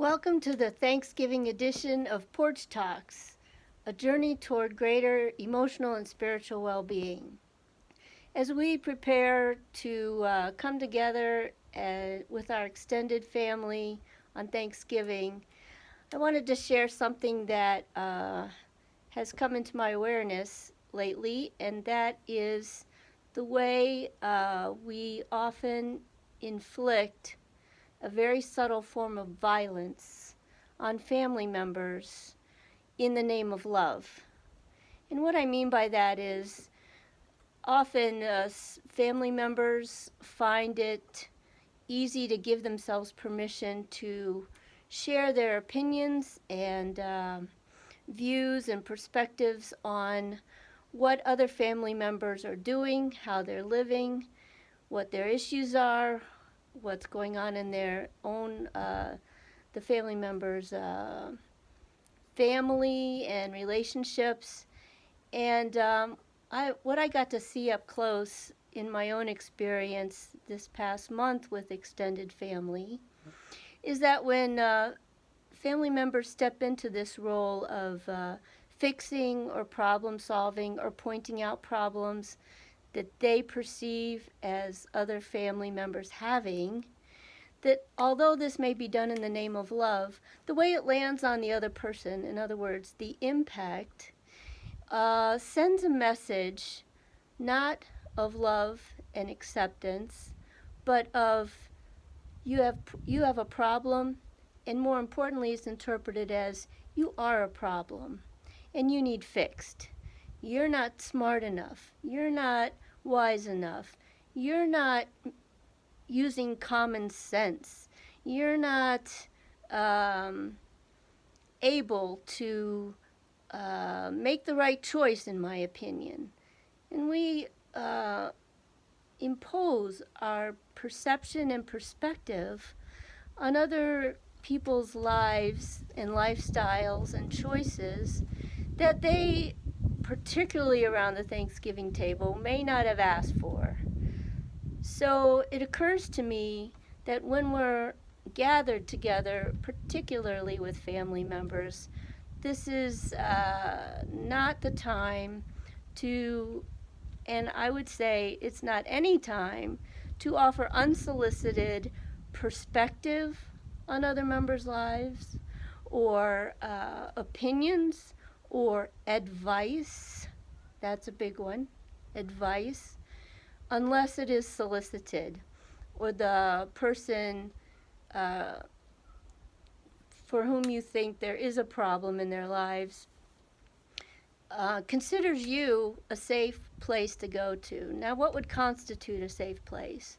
Welcome to the Thanksgiving edition of Porch Talks, a journey toward greater emotional and spiritual well-being. As we prepare to come together with our extended family on Thanksgiving, I wanted to share something that has come into my awareness lately, and that is the way we often inflict a very subtle form of violence on family members in the name of love. And what I mean by that is often family members find it easy to give themselves permission to share their opinions and views and perspectives on what other family members are doing, how they're living, what their issues are, what's going on in their own, the family members' family and relationships. And what I got to see up close in my own experience this past month with extended family is that when family members step into this role of fixing or problem solving or pointing out problems that they perceive as other family members having, that although this may be done in the name of love, the way it lands on the other person, in other words, the impact, sends a message not of love and acceptance, but of you have a problem, and more importantly, it's interpreted as you are a problem and you need fixed. You're not smart enough. You're not wise enough. You're not using common sense. You're not able to make the right choice, in my opinion. And we impose our perception and perspective on other people's lives and lifestyles and choices that they, particularly around the Thanksgiving table, may not have asked for. So it occurs to me that when we're gathered together, particularly with family members, this is not the time to, and I would say it's not any time, to offer unsolicited perspective on other members' lives or opinions or advice. That's a big one, advice, unless it is solicited or the person for whom you think there is a problem in their lives considers you a safe place to go to. Now, what would constitute a safe place?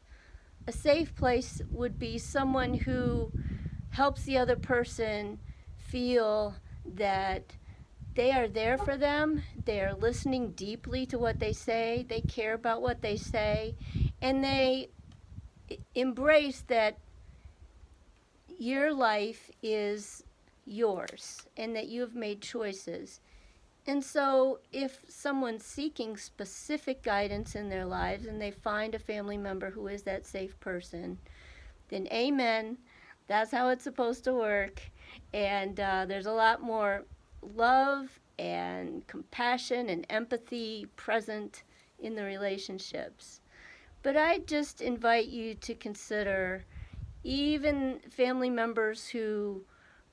A safe place would be someone who helps the other person feel that they are there for them, they are listening deeply to what they say, they care about what they say, and they embrace that your life is yours and that you have made choices. And so if someone's seeking specific guidance in their lives and they find a family member who is that safe person, then amen, that's how it's supposed to work. And there's a lot more love and compassion and empathy present in the relationships. But I just invite you to consider even family members who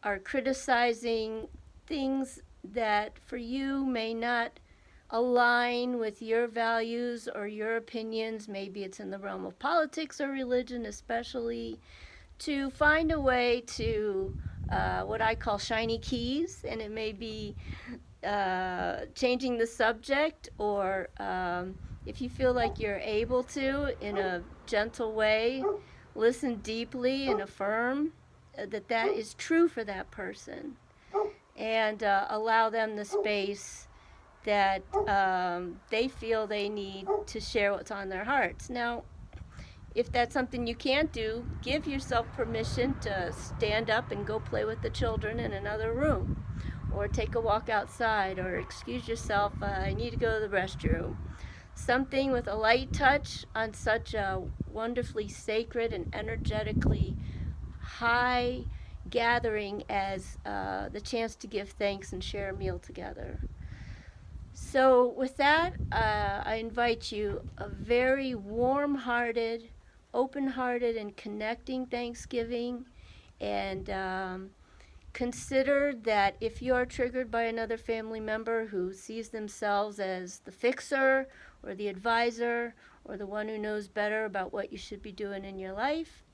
are criticizing things that for you may not align with your values or your opinions. Maybe it's in the realm of politics or religion especially, to find a way to what I call shiny keys, and it may be changing the subject, or if you feel like you're able to, in a gentle way, listen deeply and affirm that that is true for that person, and allow them the space that they feel they need to share what's on their hearts. Now, if that's something you can't do, give yourself permission to stand up and go play with the children in another room, or take a walk outside, or excuse yourself, I need to go to the restroom. Something with a light touch on such a wonderfully sacred and energetically high gathering as the chance to give thanks and share a meal together. So with that, I invite you a very warm-hearted, open-hearted, and connecting Thanksgiving. And consider that if you are triggered by another family member who sees themselves as the fixer or the advisor or the one who knows better about what you should be doing in your life,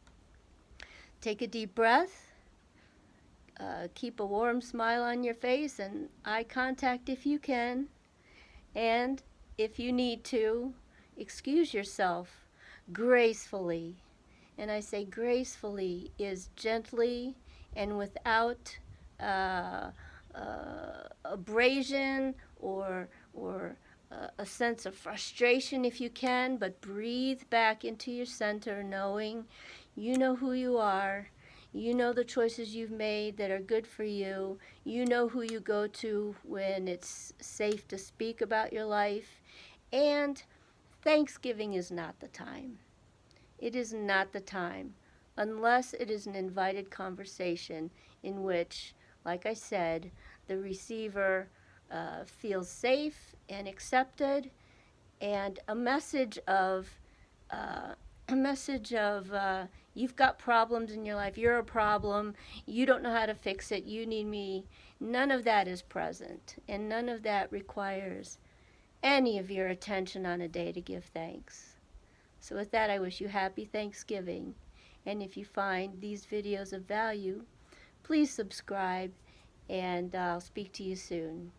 take a deep breath, keep a warm smile on your face and eye contact if you can, and if you need to, excuse yourself gracefully. And I say gracefully is gently and without abrasion or a sense of frustration if you can, but breathe back into your center knowing you know who you are. You know the choices you've made that are good for you. You know who you go to when it's safe to speak about your life. And Thanksgiving is not the time. It is not the time, unless it is an invited conversation in which, like I said, the receiver feels safe and accepted, and a message of you've got problems in your life, you're a problem, you don't know how to fix it, you need me. None of that is present, and none of that requires any of your attention on a day to give thanks. So with that, I wish you happy Thanksgiving. And if you find these videos of value, please subscribe, and I'll speak to you soon.